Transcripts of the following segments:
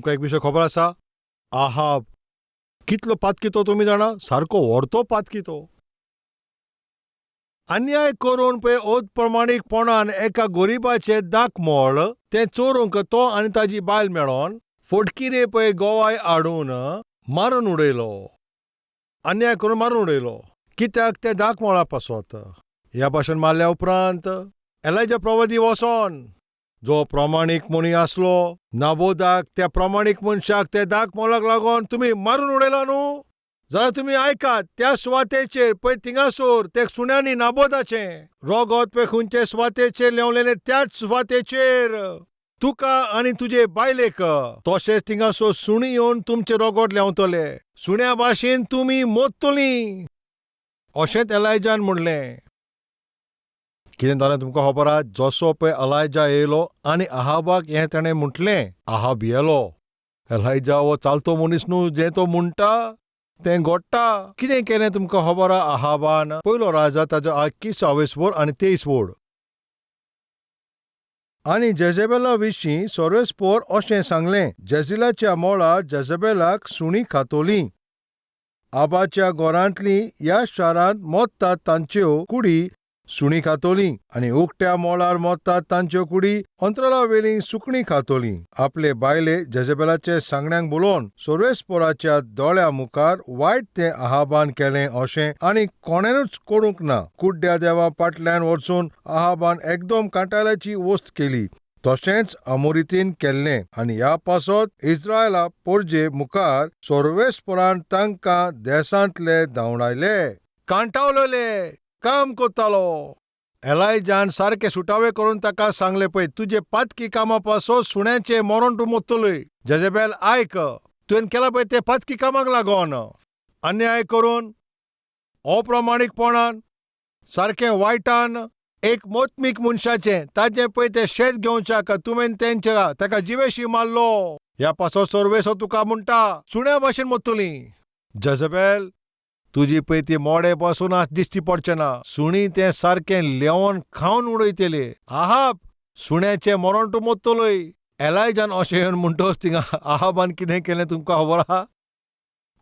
तुमकां एक विशय खबर आसा? आहाब कितलो पातकी तो तुमी जाणा, सारको व्हरतो पातकी तो. अन्याय करून पळय ओत प्रमाणीकपणान एका गरीबाचे दाखमोळ तें चोरूंक तो आनी ताजी बायल मेळोन फोटकिरे पळय गोवाय हाडून मारून उडयलो. अन्याय करून मारून उडयलो. कित्याक ते दाखमोळा पासत. ह्या भाशेन मारल्या उपरांत एलायजा प्रवादी वचोन जो प्रमाणीक मनीस आसलो नाबोदाक त्या प्रमाणीक मनशाक ते दाखमोलाक लागून तुमी मारून उडयला न्हू, जाल्यार तुमी आयकात, त्या सुवातेचेर पळय थिंगासोर ते सुण्यांनी नाबोदाचें रोगत पळय खंयचे सुवातेचेर लेवलेलें त्याच सुवातेचेर तुका आनी तुजे बायलेक तशेंच थिंगासोर सुणी येवन तुमचे रोगोट लेवतले. सुण्या भाशेन तुमी मोदतलीं अशेंच एलायजान म्हणलें. कितें जालें तुमकां खबर आसा? जसो पळय एलायजा येयलो आनी आहाबाक हें ताणें म्हटलें, आहाब येलो. एलायजा हो चालतो मनीस न्हू, जें तो म्हणटा तें घडटा. कितें केलें तुमकां खबर आसा? आहाबान पयलो राजा ताजो 21 आनी 23. आनी जेजेबेला विशीं सर्वेस्पोर अशें सांगलें, जेजिलाच्या मोळार जेजेबेलाक सुणी खातोलीं. आबाच्या घरांतलीं ह्या शारांत मोदतात तांच्यो कुडी सुणी खातोलीं आनी उक्त्या मोळार मोदतात तांच्यो कुडी अंतराळावेलीं सुकणीं खातोलीं. आपले बायले जेजेबेलाचे सांगण्यांक बोलोवन सर्वेस्पोराच्या दोळ्या मुखार वायट तें आहाबान केलें अशें आनी कोणेनूच करूंक ना. कुड्ड्या देवा फाटल्यान वचून आहाबान एकदम कांटाळ्याची वस्त केली. तशेंच अमोरीतीन केल्लें आनी ह्या पासत इस्रायला पोरजे मुखार सर्वेस्पोरान तांकां देसांतले धांवडायले, कांटावलले, काम कोत्तालो. एलायजान सारके सुटावे करून ताका सांगलें, पळय तुजे पातकी कामा पासत सुण्याचें मरण तूं मोदतलय. जेजेबेल आयक, तुवें केलां पळय ते पातकी कामाक लागून अन्याय करून अप्रामाणीकपणान सारकें वायटान एक मोत्मीक मनशाचें ताजें पळय तें शेत घेवच्याक तुवें ताका जिवेशी मारलो. ह्या पासत सर्वेसो तुका म्हणटा सुण्या भाशेन मोदतलीं. जेजेबेल तुजी पळय ती मोडे पासून दिश्टी पडचें ना. सुणी तें सारकें लेवन खावन उडयतले. आहाब सुण्याचें मरण तूं मोदतलय. एलायजान अशें येवन म्हणटोच थिंगा आहाबान कितें केलें तुमकां खबर आसा?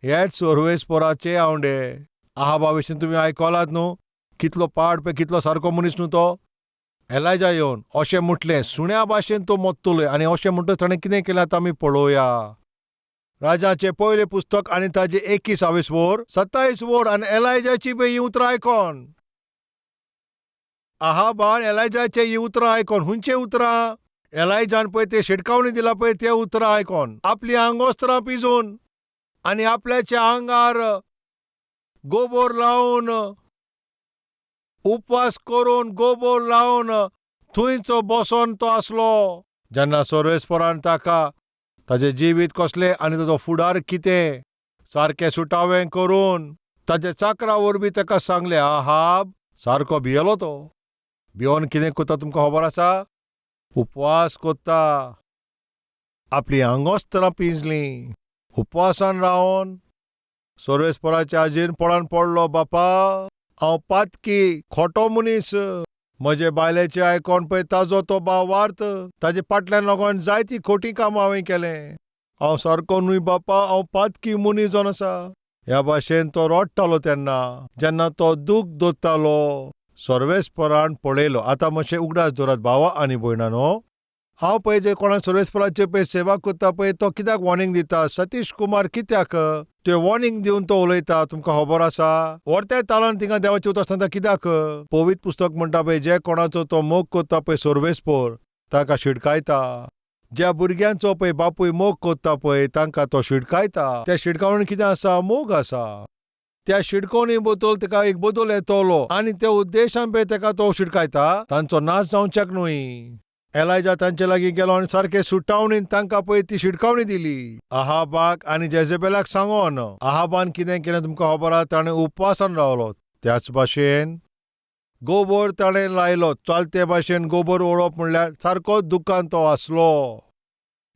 हेच सर्वेस्पोराचे आवंडे. आहाबा विशीं तुमी आयकलात न्हू, कितलो पाड पळय, कितलो सारको मनीस न्हू तो. एलायजा येवन अशें म्हटलें सुण्या भाशेन तो मोदतलय आनी अशें म्हणटच ताणें कितें केलें आतां आमी पळोवया. राजाचें पयलें पुस्तक आनी ताजें 21 27 आनी एलायजाची पळय हीं उतरां आयकोन. आहाबान एलायजाचें हीं उतरां आयकोन. हुंचे उतरां? एलायजान पळय ते शिडकावणी दिला पळय ते उतरां आयकोन आपलीं आंगोस्त्रां पिजून आनी आपल्याच्या आंगार गोबोर लावन उपवास करून गोबोर लावन थंयच बसोन तो आसलो. जेन्ना सर्वेस्पोरान ताका ताजें जिवीत कसलें आनी ताजो फुडार कितें सारकें सुटावें करून ताजे चाकरा वरवीं ताका सांगलें, आहाब सारको भियेलो तो. भियोन कितें करता तुमकां खबर आसा? उपवास कोत्ता. आपलीं आंगोस्त्रां पिंजलीं. उपवासान रावन सर्वेस्पोराच्या आजीर पळोवन पडलो, बापा हांव पातकी खोटो मनीस. म्हजे बायलेचें आयकोन पळय ताजो तो भाव वार्त, ताजे फाटल्यान लागून जायतीं खोटीं कामां हांवें केलें. हांव सारको न्हय बापा, हांव पातकी मनीस जावन आसा. ह्या भाशेन तो रडटालो तेन्ना जेन्ना तो दूख दोत्तालो. सर्वेस्पोरान पळयलो. आतां मातशें उगडास दवरात भावा आनी भयणानो. हांव पळय जे कोणाक सर्वेस्पोराचे पळय सेवा करता पळय तो कित्याक वॉर्निंग दिता? सतीश कुमार कित्याक ते वॉर्निंग दिवन तो उलयता तुमकां खबर आसा? व्हडत्या तालान थिंगा देवाचें उतर सांगता कित्याक? पवित्र पुस्तक म्हणटा पळय जे कोणाचो तो मोग करता पळय सर्वेस्पोर ताका शिडकायता. ज्या भुरग्यांचो पळय बापूय मोग करता पळय तांकां तो शिडकायता. त्या शिडकावणेन कितें आसा? मोग आसा. त्या शिडकोवणी बद्दल ताका एक बदल येतलो आनी त्या उद्देशान पळय ताका तो शिडकायता तांचो नाश जावच्याक न्हय. एलायजा तांचे लागीं गेलो आनी सारके सुटावणीन तांकां पळय ती शिडकावणी दिली. आहाबाक आनी जेजेबेलाक सांगोन. आहाबान कितें केलें तुमकां खबर आसा? ताणें उपवासान रावलो. त्याच भाशेन गोबर ताणें लायलो. चालते भाशेन गोबर ओडप म्हणल्यार सारकोच दुकान तो आसलो.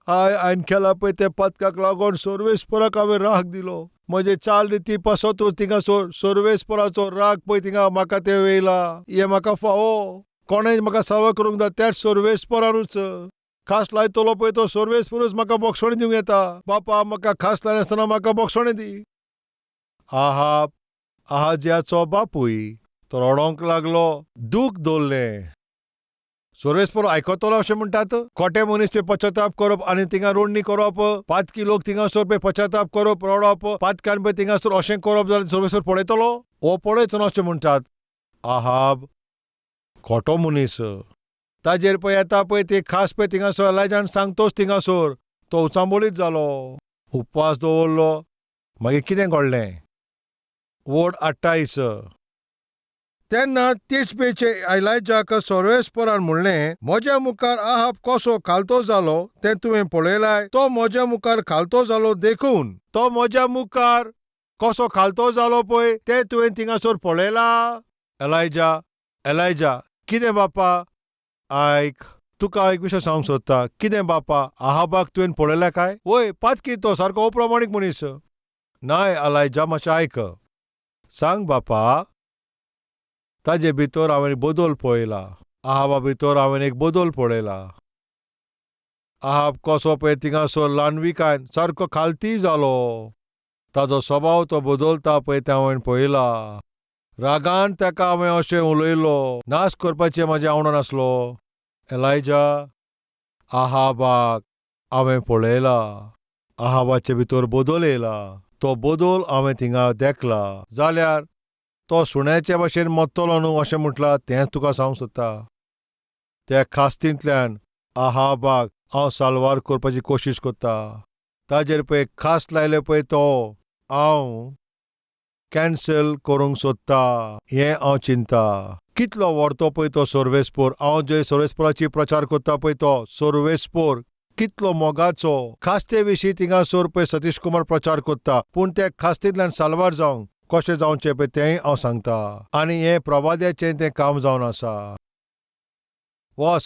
हांवें केला पळय ते पातकाक लागून सर्वेस्पोराक हांवें राग दिलो. म्हजे चाल रिती पासत थिंगा सर्वेस्पोराचो राग पळय थिंगा म्हाका ते वयला. हें म्हाका फावो. कोणें म्हाका सेवा करूंक जाय त्याच सर्वेस्पोरानूच. खास लायतलो पळय तो सर्वेस्परूच म्हाका बोक्षणे दिवंक येता. बापा, म्हाका खास लायनासतना म्हाका बोक्षणे दी. आहाजाचो बापूय तो रडोंक लागलो, दूख दवरलें. सर्वेस्पर आयकतलो अशें म्हणटात. खोटे मनीस पे पश्चाताप करप आनी थिंगा रोडणी करप, पातकी लोक थिंगासर पे पश्चाताप करप, रडप, पातक्यान पे थिंगासर अशें करप जाल्यार सर्वेस्पर पळयतलो? हो पळयच ना अशें म्हणटात. आहाब खोटो मनीस. ताजेर पळय येता पळय ती खास पळय थिंगासर एलायजान सांगतोच थिंगासर तो उचांबोलीत जालो, उपवास दवरलो. मागीर कितें घडलें? वोड 28. तेन्ना तिसबेचे एलायजाक सर्वेस्परान म्हणलें, म्हज्या मुखार आहाब कसो खालतो जालो तें तुवें पळयलाय. तो म्हज्या मुखार खालतो जालो देखून तो म्हज्या मुखार कसो खालतो जालो पळय तें तुवें थिंगासर पळयला. एलायजा, कितें बापा? आयक, तुका एक विशय सांगूंक सोदता. कितें बापा, आहाबाक तुवें पळयला काय? वय, पातकी तो सारको अप्रामाणीक मनीस. नाय एलायजा, मातशें आयक. सांग बापा. ताजे भितर हांवें बदल पळयला. आहाबा भितर हांवें एक बदल पळयला. आहाब कसो पळय थिंगासर ल्हानविकायन सारको खालती जालो. ताजो स्वभाव तो बदलता पळय तें हांवें पळयला. रागान ताका हांवें अशें उलयलो. नाश करपाचें म्हाजें आवडो नासलो. एलायजा, आहाबाक हांवें पळयला. आहाबाचे भितर बदल येयला. तो बदल हांवें थिंगा देखला. जाल्यार तो सुण्याचे भाशेन मरतलो न्हू अशें म्हटलां तेंच तुका सांगूंक सोदता. त्या खास्तींतल्यान आहाबाक हांव साल्वार करपाची कोशीश करता. ताजेर पळय खास लायले पळय तो हांव कॅन्सल करूंक सोदता. हें हांव चिंता. कितलो व्हरतो पळय तो सर्वेस्पर. हांव जे सर्वेस्पराची प्रचार करता पळय तो सर्वेस्पर कितलो मोगाचो. खास्ते विशीं थिंगासर पळय सतीश कुमार प्रचार करता, पूण ते खास्तींतल्यान साल्वार जावंक कशें जावचें पळय तेंय हांव सांगता. आनी हें प्रभाद्याचें तें काम जावन आसा. वस.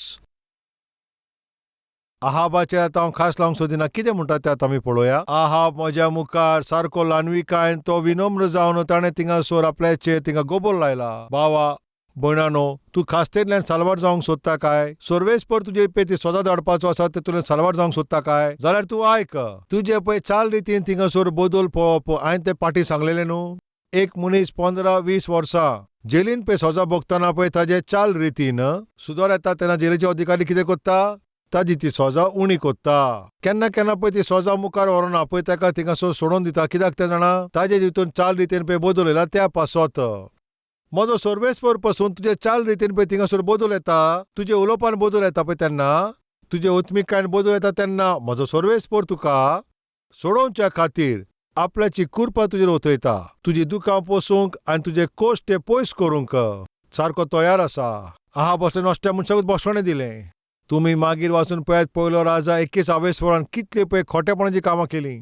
आहाबाचेर आतां हांव खास लावंक सोदिना. कितें म्हणटा तें आतां आमी पळोवया. आहाब म्हज्या मुखार सारको ल्हानविकायन तो विनम्र जावन ताणें थिंगासर आपल्याचेर थिंगा गोबोर लायला. भावा, भयणानो, तूं खास्तेंतल्यान साल्वार जावंक सोदता काय? सर्वेस्पर तुजे पळय ती सजा धाडपाचो आसा तेतूंतल्यान साल्वार जावंक सोदता काय? जाल्यार तूं आयक. तुजे पळय चाल रितीन थिंगासर बदल पळोवप हांवें तें फाटीं सांगलेलें न्हू. एक मनीस 15-20 वर्सां जेलीन पळय सजा भोगतना पळय ताजे चाल रितीन सुदार येता तेन्ना जेलीचे अधिकारी कितें करता? ताजी ती सजा उणी कोत्ता. केन्ना केन्ना पळय ती सजा मुखार व्हरना पळय ताका थिंगासर सोडून दिता. कित्याक तें जाणा? ताजे जितून चाल रितीन पळय बदल येयला त्या पासत. म्हजो सर्वेस्पर पासून तुजे चाल रितीन पळय थिंगासर बदल येता, तुजे उलोवपान बदल येता पळय तेन्ना, तुजे उत्मिकायेन बदल येता तेन्ना म्हजो सर्वेस्पर तुका सोडोवच्या खातीर आपल्याची कुरपा तुजेर ओतयता. तुजी दुखां पोसूंक आनी तुजे कोश्ट ते पयस करूंक सारको तयार आसा. आहाब असले नश्ट्या मनशाकूच बोक्षणे दिलें. तुमी मागीर वाचून पळयात पयलो राजा 21 कितली पळय खोटेपणाची कामां केलीं.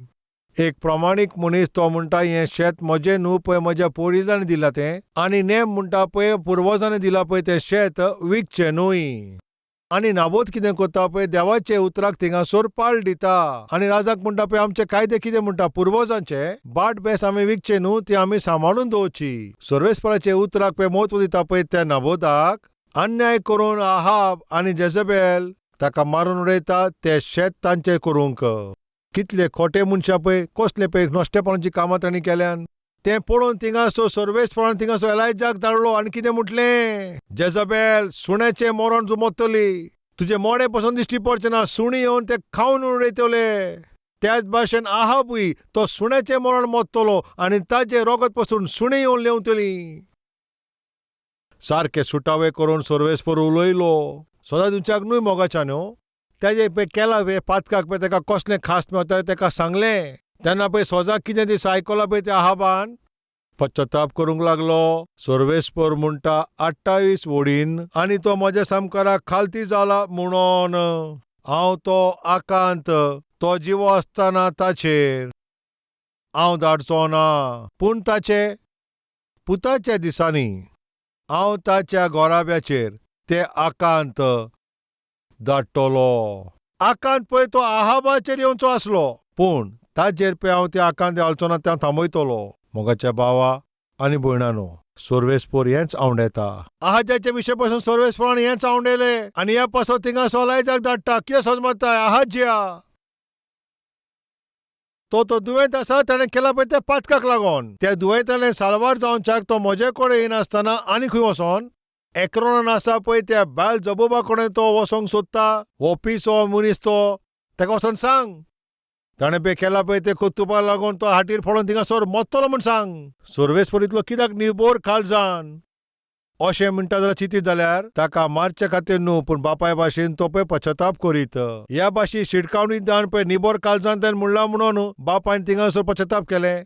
एक प्रामाणीक मनीस तो म्हणटा हें शेत म्हजें न्हू पळय म्हज्या पोडिलांनी दिलां तें. आनी नेम म्हणटा पळय पुर्वजांनी दिलां पळय तें शेत विकचें न्हूय. आनी नाबोत कितें करता पळय देवाचे उतराक थिंगासर पाळ दिता. आनी राजाक म्हणटा पळय आमचे कायदे कितें म्हणटा पुर्वजांचे बाट बेस आमी विकचे न्हू, ती आमी सांबाळून दवरची. सर्वेस्पराचे उतराक पळय म्हत्व दिता पळय त्या नाबोताक अन्याय करून आहाब आनी जेजबेल ताका मारून उडयता तें शेत तांचें करूंक. कितले खोटे मनशां पळय, कसले पळय नश्टेपणाची कामां तांणी केल्यान. तें पळोवन थिंगासर सर्वेस्परान थिंगासर एलायजाक धाडलो आनी कितें म्हटलें? जेजबेल, सुण्याचें मरण जुमोतली. तुजे मोडे पसून दिश्टी पडचें ना. सुणी येवन ते खावन उडयतले. त्याच भाशेन आहाबूय तो सुण्याचें मरण मरतलो आनी ताजे रोगत पसून सुणी येवन लेवतली. सारकें सुटावे करून सर्वेस्पर उलयलो. सदां दिवच्याक न्हू मोगाच्यान तेजे पळय केला पळय पातकाक पळय ताका कसलें खास मेवता ताका सांगलें. तेन्ना पळय सोजाक कितें दिस आयकलां पळय त्या आहाबान पश्चाताप करूंक लागलो. सर्वेस्पर म्हणटा 28 वडीन आनी तो म्हज्या समकाराक खालती जाला म्हणोन हांव तो आकांत तो जिवो आसतना ताचेर हांव धाडचो ना, पूण ताचे पुताच्या दिसांनी हांव ताच्या गोराब्याचेर ते आकांत धाडटलो. आकांत पळय तो आहाबाचेर येवचो आसलो, पूण ताचेर पळय हांव ते आकांत घालचो ना, तें थांबयतलो. मोगाच्या भावा आनी भयणानो, सोर्वेस्पोर हेंच आवडेता. आहाजाच्या विशय पासून सोर्वेस्पोरान हेंच आवडेले आनी ह्या पासून थिंगा सोलायजाक धाडटा. कितें समजताय आहाजिया तो दुयेंत आसा ताणें केला पळय त्या पातकाक लागून. त्या दुयेंतालें साल्वार जावच्याक तो म्हजे कडेन येनासतना आनी खंय वचोन एक्रोनान आसा पळय त्या बायल जबोबा कडेन तो वसोंक सोदता. हो पिसो मनीस तो ताका वचोन सांग ताणें पळय केला पळय ते कोत्तुपाक लागून तो हाटीर फोडून थिंगासोर मरतलो म्हूण सांग. सोर्वेस्पोर इतलो कित्याक निरबोर काळजान अशें म्हणटा जाल्यार चिंतीत जाल्यार ताका मारचे खातीर न्हू पूण बापाय भाशेन तो पळय पश्चाताप करीत. ह्या भाशेन शिटकावणी दान पळय निबोर काळजान तेणें म्हणला म्हणून बापायन थिंगासोर पश्चाताप केलें.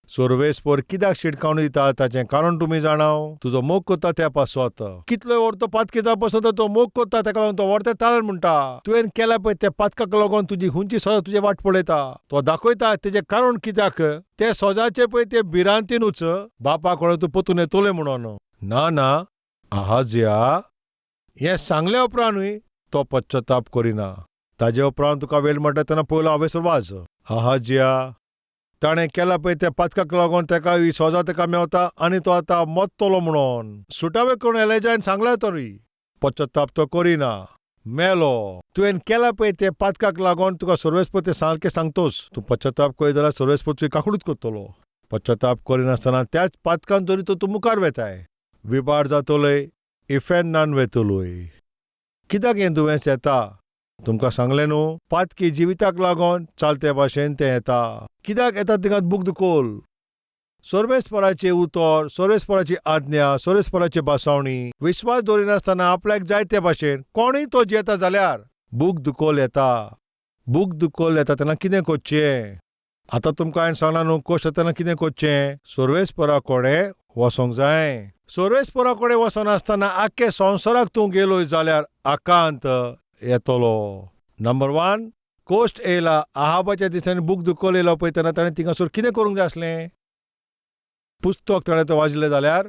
सोर्वेस्पोर कित्याक शिटकावणी दिता ताचें कारण तुमी जाणाव. तुजो मोग कोत्ता त्या पासत कितलोय व्हर पातकी जावं पासून तो मोग कोत्ता ताका लागून तो व्हरता ताळें म्हणटा. तुवें केला पळय त्या पातकाक लागून तुजी खंयची सजा तुजे वाट पळयता तो दाखयता तेजें कारण कित्याक ते सजाचे पळय ते भिरांतीनूच बापा कडेन तूं पोतून येतोलें म्हणून. ना आहाजिया हें सांगले उपरांतूय तो पश्चाताप करिना. ताजे उपरांत तुका वेळ म्हणटा तेन्ना पयलो हांवेसर वाज. आहाजिया ताणें केला पळय त्या पातकाक लागून ताका ही सजा ताका मेवता आनी तो आतां मरतलो म्हणून. सुटावे करून एलेजायन सांगला तरी पश्चाताप तो करिना. मेलो. तुवें केला पळय ते पातकाक लागून तुका सोर्वेस्पोर ते सारकें सांगतोस. तूं पश्चाताप करीत जाल्यार सोर्वेस्पोर तुजी काकुडूच करतलो. पश्चाताप करिनासतना त्याच पातकान तरी तूं मुखार वेताय. विबाड जातलोय इफेन्नान वेतलोय. कित्याक हें दुयेंस येता तुमकां सांगलें न्हू. पातकी जिविताक लागून चालते भाशेन तें येता. कित्याक येता थिंगा बुगदुकोल. सोर्वेस्पोराचें उतर, सोर्वेस्पोराची आज्ञा, सोर्वेस्पोराची बासावणी विश्वास दवरिनासतना आपल्याक जाय ते भाशेन कोणूय तो जियेता जाल्यार बुगदुकोल येता. बुगदुकोल येता तेन्ना कितें करचें. आतां तुमकां हांवें सांगलां न्हू कश्ट तेन्ना कितें करचें. सोर्वेस्पोरा कडेन वसोंक जाय. सोर्वेस्पोरा कडेन वचनासतना आख्खे संवसाराक तूं गेलोय जाल्यार आकांत येतलो. नंबर 1 कोश्ट येयला. आहाबाच्या दिसांनी बुगदुकोल येयलो पळय तेन्ना ताणें थिंगासोर कितें करूंक जाय आसलें. पुस्तक ताणें तो वाचलें जाल्यार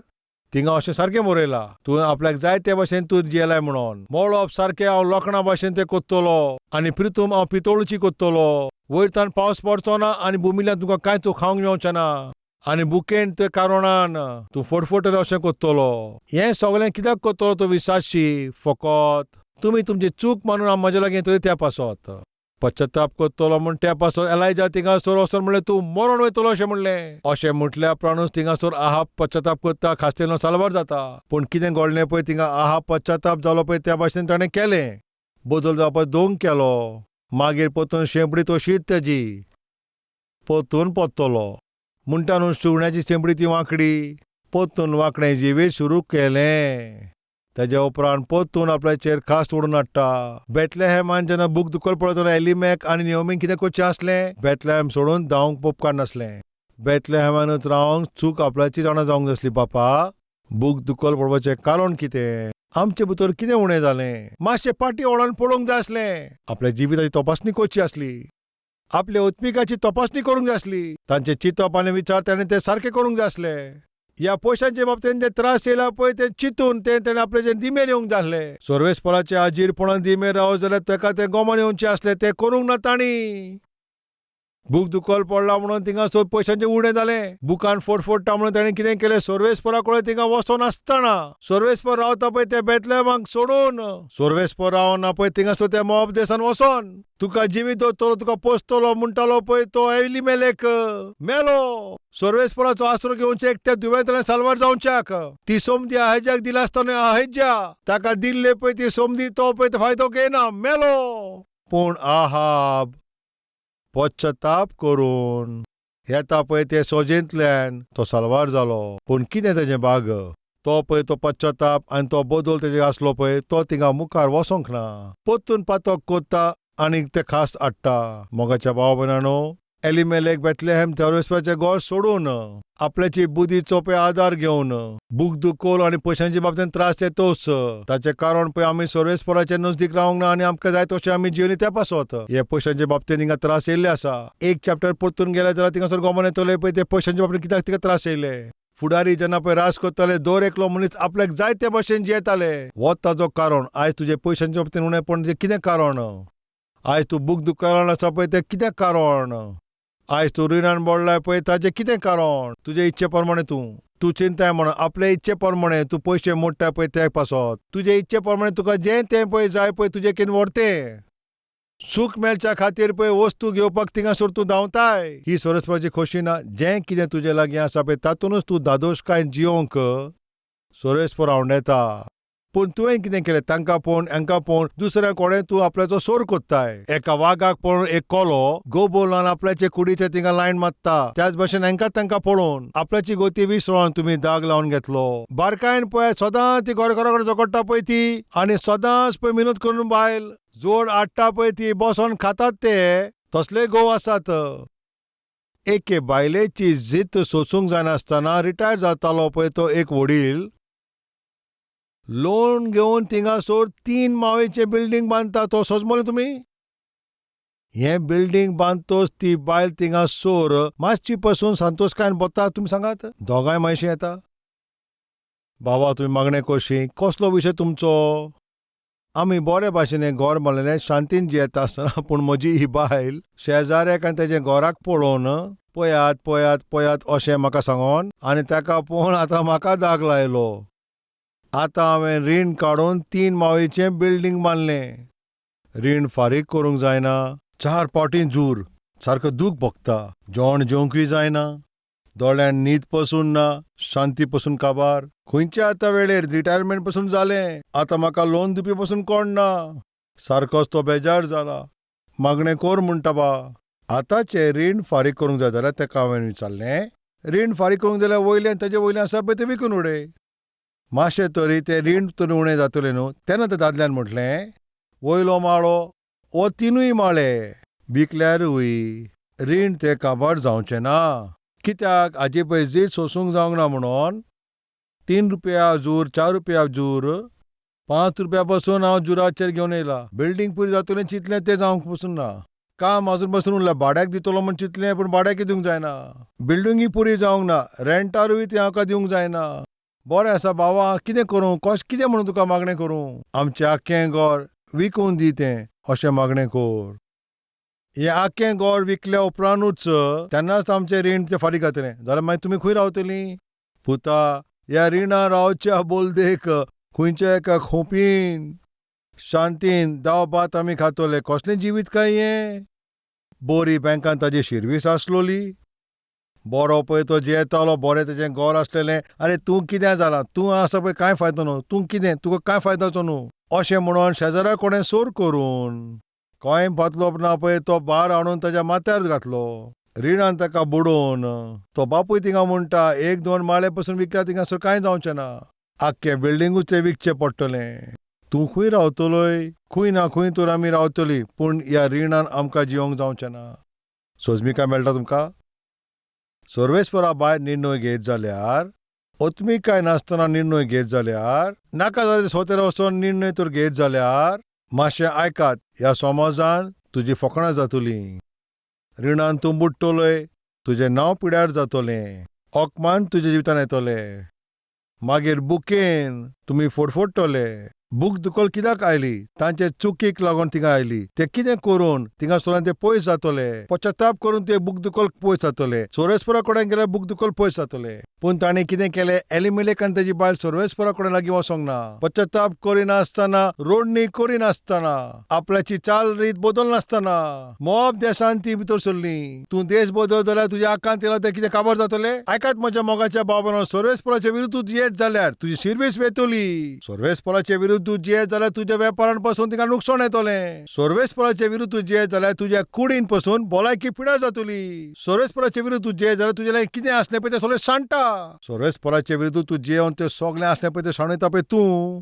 थिंगा अशें सारकें बरयलां तुवें आपल्याक जाय ते भाशेन तूं जियेलाय म्हणून. मोळप सारकें हांव लोखणा भाशेन तें कोत्तलो आनी प्रितूम हांव पितोळूची कोत्तलो. वयरतान पावस पडचो ना आनी भुमिल्यान तुका कांयच खावंक मेवचें ना आनी बुकेन ते कारोणान तूं फटफटरे अशें कोत्तलो. हें सगळें कित्याक कोत्तलो तूं विसासशी. फकत तुमी तुमची चूक मानून हांव म्हजे लागीं तरी त्या पासत. पश्चाताप करतलो म्हूण त्या पासत एलायजा थिंगासोर वचोन म्हणलें तूं मरोन वयतलो अशें म्हणलें. अशें म्हटल्या उपरांतूच थिंगासोर आहाब पश्चाताप करता खास्तेलो साल्वार जाता. पूण कितें घडलें पळय थिंगा आहाब पश्चाताप जालो पळय त्या भाशेन ताणें केलें. बदल जावपाक दोंग केलो. मागीर परतून शेंपडी तशीच तेजी परतून पडटलो. म्हणटा न्हू सुण्याची शेंपडी ती वांकडी. परतून वांकडें जिवीत सुरू केलें. तेज्या उपरांत परतून आपल्याचेर खास्ट ओडून हाडटा. बेथलेहेमान जेन्ना बुगदुकोल पळयत एलिमेक आनी नियोमीक कितें करचें आसलें. बेथलेहेम सोडून धांवंक उपकार नासलें. बेथलेहेमानूच रावंक चूक आपल्याची जाणा जावंक जाय आसली. बापा बुगदुकोल पडपाचें कारण कितें. आमचे भितर कितें उणें जालें. मातशें फाटीं वळोन पळोवंक जाय आसलें. आपल्या जिविताची तपासणी करची आसली. आपल्या उत्मिकाची तपासणी करूंक जाय आसली. तांचे चिंतप आनी विचार ताणें ते सारकें करूंक जाय आसलें. ह्या पयशांचे बाबतीन जे त्रास येयला पळय ते चिंतून तेणें आपले जे दिमेर येवंक जाय आसलें. सोर्वेस्पोराचे आजीरपणान दिमेर रावत जाल्यार ताका तें गोमान येवचें आसलें. तें करूंक ना तांणी. बुगदुकोल पडला म्हणून थिंगासोर पयशांचें उणें जालें. बुकान फटफडटा म्हणून ताणें कितें केलें. सोर्वेस्पोरा कडेन थिंगा वचनासतना सोर्वेस्पोर रावता पळय ते बेथलेहेमाक सोडून सोर्वेस्पोर रावना पळय थिंगासोर त्या मोआब देशान वचोन तुका जिवीत दवरतलो तुका पोसतलो म्हणटालो पळय तो एलिमेलेक मेलो. सोर्वेस्पोराचो आसरो घेवचें त्या दुयेंतालें साल्वार जावच्याक ती सोमदी आहाजाक दिला आसतना आहाजा ताका दिल्ले पळय ती सोमदी तो पळय फायदो घेयना मेलो. पूण आहाब पश्चाताप करून येता पळय ते सोजेंतल्यान तो साल्वार जालो. पूण कितें तेजें भाग. तो पळय तो पश्चाताप आनी तो बदल तेजे आसलो पळय तो थिंगा मुखार वसोंक ना. परतून पातक कोत्ता आनी ते खास हाडटा. मोगाच्या भाव भयणांनो एलिमेलेक बेथलेहेम सोर्वेस्पोराचें गोठ सोडून आपल्याची बुदीचो पळय आदार घेवन बुगदुकोल आनी पयशांचे बाबतीन त्रास येतोच. ताचें कारण पळय आमी सोर्वेस्पोराचे नजदीक रावंक ना आनी आमकां जाय तशें आमी जियेनी त्या पासत. हे पयशांचे बाबतीन हिंगा त्रास येयल्ले आसा. एक चॅप्टर परतून गेले जाल्यार थिंगासोर गोमोन येतले पळय ते पयशांचे बाबतीन कित्याक तिका त्रास येयले. फुडारी जेन्ना पळय राज करताले दर एकलो मनीस आपल्याक जाय ते भाशेन जियेताले. हो ताजो कारण. आयज तुजे पयशांचे बाबतीन उणेंपण तें कितें कारण. आयज तूं बुगदुकोलान आसा पळय तें कितें कारण. आयज तूं रिणान बोडलाय पळय ताचें कितें कारण. तुजे इच्छे प्रमाणे तूं तू चिंताय म्हणून आपले इच्छे प्रमाणे तू पयशे मोडटा पळय ते पासत तुजे इच्छे प्रमाणे तुका जें तें पळय जाय पळय तुजे किन व्हरतें सूख मेळच्या खातीर पळय वस्तू घेवपाक थिंगासोर तूं धांवताय ही सोरेस्पराची खोशी ना जें कितें तुजे लागीं आसा पळय तातूनच तूं धादोसकायेन जियोंक सोरेस्पर आवडटा पूण तुवें कितें केलें तांकां पळोवन हांकां पळोवन दुसऱ्या कोणें तूं आपल्याचो सोर कोत्ताय एका वागाक पळोवन एक कोलो गोबोलान आपल्याचे कुडीचे थिंगा लायन मारता त्याच भशेन हांकां तांकां पळोवन आपल्याची गोती विसरोन तुमी दाग लावन घेतलो बारकायेन पळय सदां ती घोरकाराकडेन झगडटा पळय ती आनी सदांच पळय मिनूत करून बायल जोड हाडटा पळय ती बसोन खातात ते तसले घोव आसात एके बायलेची जिद्द सोसूंक जायनासतना रिटायर जातालो पळय तो एक वडील लोन घेवन थिंगासोर 3 माळेचे बिल्डींग बांदता तो सोजमले तुमी हें बिल्डींग बांदतोच ती बायल थिंगासोर मातशी पासून संतोषकायेन बसता तुमी सांगात दोगांय मायशी येता बाबा तुमी मागणें कशी कसलो विशय तुमचो आमी बरे भाशेन घर बांदलेलें शांतीन जियेता आसतना पूण म्हजी ही बायल शेजाऱ्याक आनी तेजे घराक पळोवन पळयात पळयात पळयात अशें म्हाका सांगोन आनी ताका पळोवन आतां म्हाका दाग लायलो आतां हांवें रीण काडून 3 माळेचें बिल्डींग बांदलें रीण फारीक करूंक जायना 4 पावटीं जूर सारको दूख भोगता जेवण जेवंकूय जायना दोळ्यान न्हीद पसून ना शांती पसून काबार खंयच्या आतां वेळेर रिटायरमेंट पसून जालें आतां म्हाका लोन दिवपी पसून कोण ना सारकोच तो बेजार जाला मागणें कोर म्हणटा बा आतांचें रीण फारीक करूंक जाय जाल्यार ताका हांवें विचारलें रीण फारीक करूंक जाल्यार वयलें ताजे वयलें आसा पळय तें विकून उडय मातशें तरी तें रीण तरी उणें जातलें न्हू तेन्ना त्या दादल्यान म्हटलें वयलो माळो वो 3 माळे विकल्यारूय रीण तें काबार जावचें ना कित्याक हाजी पळय जीद सोसूंक जावंक ना म्हणून 3 रुपया जूर 4 रुपया जूर 5 रुपया पासून हांव जुराचेर घेवन येयला बिल्डींग पुरी जातलें चिंतलें तें जावंक पसून ना काम आजून पासून उरलां भाड्याक दितलो म्हण चिंतलें पूण भाड्याकय दिवंक जायना बिल्डिंगूय पुरी जावंक ना रेंटारूय तें हाका दिवंक जायना बरें आसा बाबा कितें करूं कितें म्हणून तुका मागणें करूं आमचें आख्खें घर विकून दी तें अशें मागणें कोर हें आख्खें घर विकल्या उपरांतूच तेन्नाच आमचें रीण तें फारीक जातलें जाल्यार मागीर तुमी खंय रावतलीं पुता ह्या रिणां रावच्या बोलदेक खंयच्या एका खोपीन शांतीन दाव भात आमी खातले कसलें जिवीत काय हें बोरी बँकान ताजी शिरवीस आसलोली बरो पळय तो जेतालो बरें तेजें घर आसलेलें आरे तूं कितें जालां तूं आसा पळय कांय फायदो न्हू तूं कितें तुका कांय फायदोचो न्हू अशें म्हणून शेजाऱ्या कोणें सोर करून कांय भातलो ना पळय तो भार हाडून ताच्या माथ्यार घातलो रिणान ताका बुडोवन तो बापूय थिंगा म्हणटा 1-2 माळे पसून विकल्या थिंगासर कांय जावचें ना आख्खें बिल्डिंगूच तें विकचें पडटलें तूं खंय रावतलोय खंय ना खंय तर आमी रावतलीं पूण ह्या रिणान आमकां जियोंक जावचें ना सोजमीकाय मेळटा तुमकां सर्वेस्परा भायर निर्णय घेत जाल्यार ओत्मीकाय नासतना निर्णय घेत जाल्यार नाका जाल्यार स्वतेर वचून निर्णय तर घेत जाल्यार मातशें आयकात ह्या समाजान तुजी फकाणां जातलीं रिणान तूं बुडटलोय तुजें नांव पिड्यार जातलें ओकमान तुज्या जिवितान येतलें मागीर बुकेन तुमी फडफडटले बूक दुखोल कित्याक आयली तांचे चुकीक लागून थिंगा आयली ते कितें करून थिंगा सोरान ते पयस जातले पश्चाताप करून ते बूक दुखोल पयस जातले सोरेस्परा कडेन गेल्यार बूक दुखोल पयस जातले पूण ताणें कितें केलें एलिमेलेक आनी तेजी बायल सोरेस्परा कडेन लागीं वचोंक ना पश्चाताप करिनासतना रोडणी करिनासतना आपल्याची चाल रीत बदलनासतना मोब देशांत ती भितर सरली तूं देश बदल जाल्यार तुज्या आकांत येयला ते कितें काबार जातले आयकात म्हज्या मोगाच्या बाबानो सोरेस्पराचे विरुद्ध तूं जियेत जाल्यार तुजी शिरवीस वेतली सोरेस्पराचे विरुद्ध तूं जियेत जाल्यार तुज्या वेपारान पासून तिका नुकसाण येतलें सोरेस्पराचे विरुद्ध तूं जियेत जाल्यार तुज्या कुडीन पासून भलायकी पिड्यार जातली सोरेस्पराचे विरुद्ध तूं जियेत जाल्यार तुजे कितें आसलें पळय तें सगळें सांडटा सोरेस्पराचे विरुद्ध तूं जियोन तें सगळें आसलें पळय तें सांडयता पळय तूं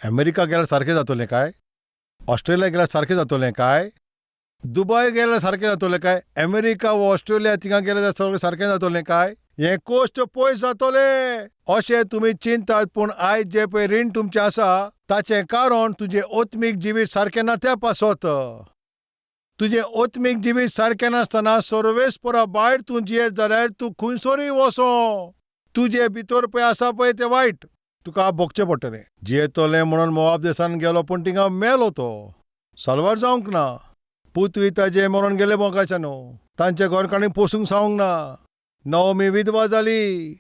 अमेरिका गेल्यार सारकें जातलें काय ऑस्ट्रेलिया गेल्यार सारकें जातलें काय दुबय गेल्यार सारकें जातलें काय अमेरिका वा ऑस्ट्रेलिया थिंगा गेल्यार सगळें सारकें जातलें काय हें कोश्ट पयस जातलें अशें तुमी चिंतात पूण आयज जें पळय रीण तुमचें आसा ताचें कारण तुजें ओत्मीक जिवीत सारकें ना त्या पासत तुजें ओत्मीक जिवीत सारकें नासतना सर्वेस्परा भायर तूं जियेत जाल्यार तूं खंयसरूय वचो तुजे भितर पळय आसा पळय तें वायट तुका भोगचें पडटलें जियेतलें म्हणून मोवाब देशान गेलो पूण थिंगा मेलो तो साल्वार जावंक ना पुतूय ताजें मरून गेलें मोगाच्या न्हू तांचे घरकान्नी पोसूंक सांगूंक ना नवमी विधवा जाली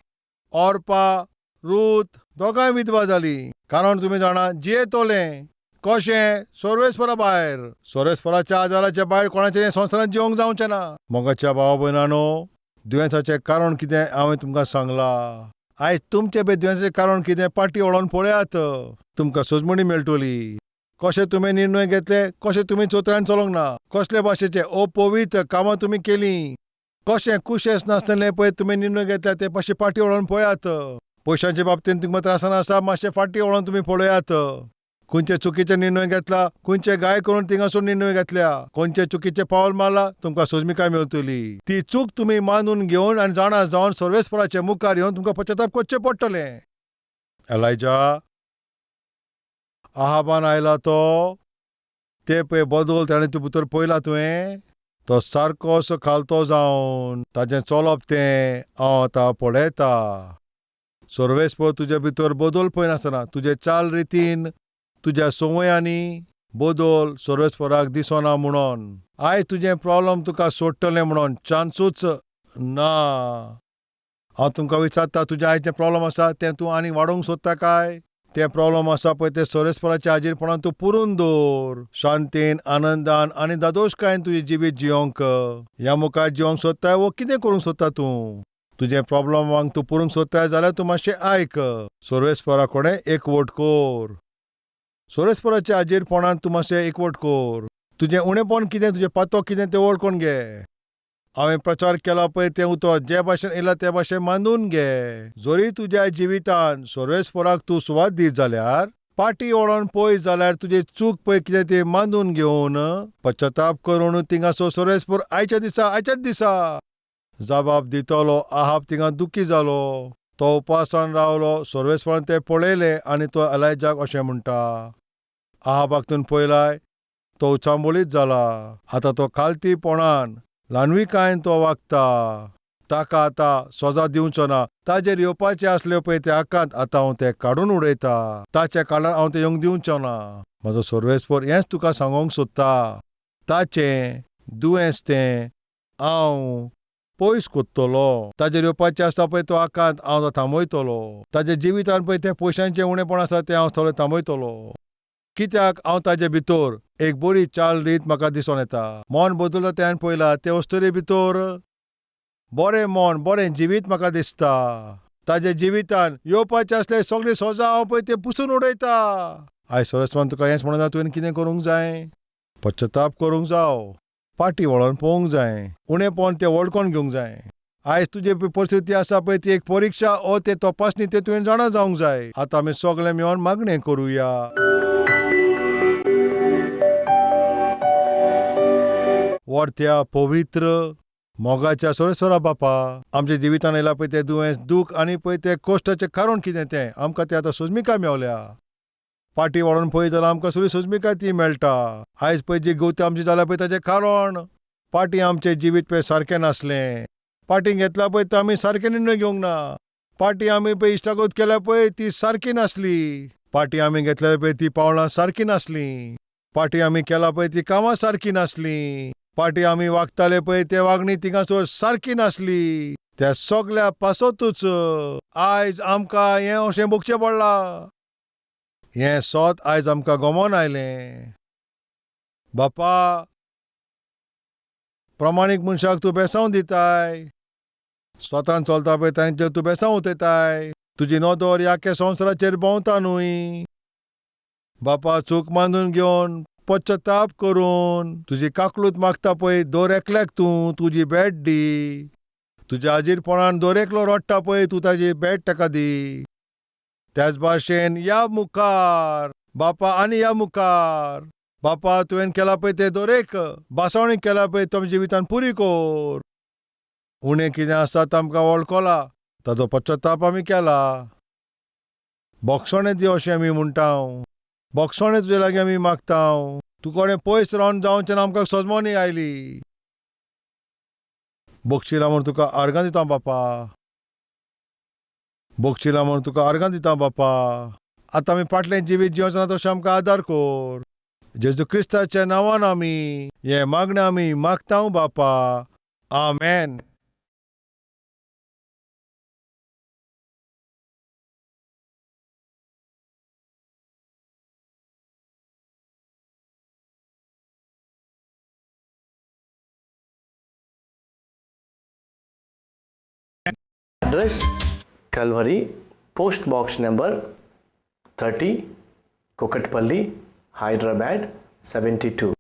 ऑर्पा रूथ दोगांय विधवा जाली कारण तुम्ही जाणा जे तोले कशें सोर्वेस्परा भायर सोर्वेस्पराच्या आदाराच्या भायर कोणाचें संवसारांत जिवंक जावचें ना. मोगाच्या भाव भयणांनो, दुयेंसाचें कारण कितें हांवें तुमकां सांगलां. आयज तुमचें पळय दुयेंसाचें कारण कितें पाटी वळोन पळयात, तुमकां सोजमणी मेळटली. कशे तुमी निर्णय घेतले, कशे तुमी चोत्रान चलोंक ना, कसले भाशेचे अपवित्र कामां तुमी केलीं, कशें कुशेस नासतलें पळय तुमी निर्णय घेतले ते मातशे फाटी वळोन पळयात. पयशांचे बाबतींत तुमकां त्रासान आसा, मातशे फाटी वळोन तुमी पळयात. खंयचे चुकीचे निर्णय घेतला, खंयचे गाय करून थिंगासून निर्णय घेतल्या, खंयचे चुकीचे पावल मारला, तुमकां सोजमिकाय मेळटली. ती चूक तुमी मानून घेवन आनी जाणा जावन सर्वेस्पराचे मुखार येवन तुमकां पश्चाताप करचें पडटलें. एलायजा आहाबान आयला तो ते पळय बदल ताणें तूं भितर पळयला तुवें, तो सारको असो खालतो जावन ताचें चलप तें हांव आतां पळयता. सर्वेस्पर तुजे भितर बदल पळयनासतना तुजे चाल रितीन तुज्या संवयांनी बदल सर्वेस्पराक दिसना म्हणून आयज तुजें प्रॉब्लम तुका सोडटलें म्हणून चान्सूच ना. हांव तुमकां विचारता, तुजें आयज प्रॉब्लम आसा तें तूं आनी वाडोवंक सोदता काय? ते प्रॉब्लम आसा पळय ते सर्वेस्पराच्या हाजीरपणान तूं पुरून दवर. शांतीन, आनंदान आनी दादोशकायेन तुजें जिवीत जियोंक ह्या मुखार जियोंक सोदताय वो कितें करूंक सोदता तूं? तुजें प्रॉब्लम वांग तूं पुरूंक सोदताय जाल्यार तूं मातशें आयक. सर्वेस्परा कडेन एकवट कर. सर्वेस्पराच्या हाजीरपणान तूं मातशें एकवट कर. तुजें उणेपण कितें, तुजें पातक कितें तें वळखून घे. हांवें प्रचार केला पळय तें उतर जे भाशेन येयला ते भाशेन मांडून घे. जरी तुज्या जिवितान सर्वेस्पराक तूं सुवात दीत जाल्यार पाटी वळोन पळयत जाल्यार तुजी चूक पळय कितें ती मांडून घेवन पश्चाताप करून थिंगासो सर्वेस्पर आयच्याच दिसा जबाब दितलो. आहाब थिंगा दुखी जालो, तो उपासान रावलो. सर्वेस्परान तें पळयलें आनी तो एलायजाक अशें म्हणटा. आहाबाक तुवें पळयलाय, तो उचांबळीत जाला. आतां तो खालतीपणान ल्हानविकायेन तो वागता. ताका आतां सजा दिवचो ना. ताजेर येवपाचे आसल्यो पळय ते आकांत आतां हांव ते काडून उडयता. ताच्या काळार हांव ते येवंक दिवचो ना. म्हजो सर्वेस्पर हेंच तुका सांगूंक सोदता. ताचें दुयेंस तें हांव पयस कोत्तलो. ताजेर येवपाचें आसता पळय तो आकांत हांव तो थांबयतलो. ताजे जिवितान पळय तें पयशांचें उणेपण आसा तें हांव थोडें थांबयतलो. कित्याक हांव ताजे भितर एक बरी चाल रीत म्हाका दिसून येता. मन बदलता तें हांवें पळयलां. ते वस्तुरे भितर बरें मन, बरें जिवीत म्हाका दिसता. ताजे जिवितान येवपाचें असलें सगळी सजा हांव पळय तें पुसून उडयता. आयज सर्वेस्परान तुका हेंच म्हणना तुवें कितें करूंक जाय? पश्चाताप करूंक जाय, फाटीं वळोन पळोवंक जाय, उणेपण तें वळखून घेवंक जाय. आयज तुजी परिस्थिती आसा पळय ती एक परीक्षा ओ ते तपासणी तें तुवें जाणा जावंक जाय. आतां आमी सगळे मेळोन मागणें करुया. वर्त्या पवित्र मोगाच्या सर्वेस्परा बापा, आमच्या जिवितान येयला पळय तें दुयेंस, दूख आनी पळय तें कश्टाचें कारण कितें तें आमकां तें आतां सोजमिकाय मेवल्या. फाटीं वळोन पळयत जाल्यार आमकां सगळी सोजमिकाय ती मेळटा. आयज पळय जी गवती आमची जाल्या पळय ताचें कारण फाटीं आमचें जिवीत पळय सारकें नासलें. फाटीं घेतला पळय तो आमी सारके निर्णय घेवंक ना. फाटीं आमी पळय इश्टागत केल्या पळय ती सारकी नासली. फाटीं आमी घेतल्या पळय ती पावलां सारकी नासलीं. फाटीं आमी केला पळय ती कामां सारकी नासलीं. फाटीं आमी वागताले पळय ते वागणी थिंगासर सारकी नासली. त्या सगल्या पासतूच आयज आमकां हें अशें भोगचें पडलां. हें सोत आयज आमकां गमोन आयलें. बापा, प्रमाणीक मनशाक तूं बेसांव दिताय. स्वतान चलता पळय तांचेर तूं बेसांव उतयताय. तुजी नदर याके संवसाराचेर भोंवता न्हय. बापा, चूक मानून घेवन पश्चाताप करून तुजी काकलूत मागता पळय दर एकल्याक तूं तुजी भेट दी. तुज्या हाजीरपणान दर एकलो रडटा पळय तूं ताजी भेट ताका दी. त्याच भाशेन या मुखार बापा आनी या मुखार बापा तुवें केला पळय तें दर एक बासावणी केला पळय तो जिवितान पुरी कर. उणें कितें आसा तें आमकां वळखला, ताजो पश्चाताप आमी केला. बोगसणें दी अशें आमी म्हणटा. बोगसणें तुजे लागीं आमी मागता. तूं कोणें पयस रावन जावचें ना आमकां सोजमोनी आयली. बोगशिला म्हूण तुका आर्गां दिता बापा. बोगशिला म्हूण तुका आर्गां दिता बापा. आतां आमी फाटलें जिवीत जियोचें ना तशें आमकां आदार कर. जेजू क्रिस्ताच्या नांवान आमी हें मागणें आमी मागता बापा. आमेन. address Kalvari, post box number 30, Kukatpalli, Hyderabad 72.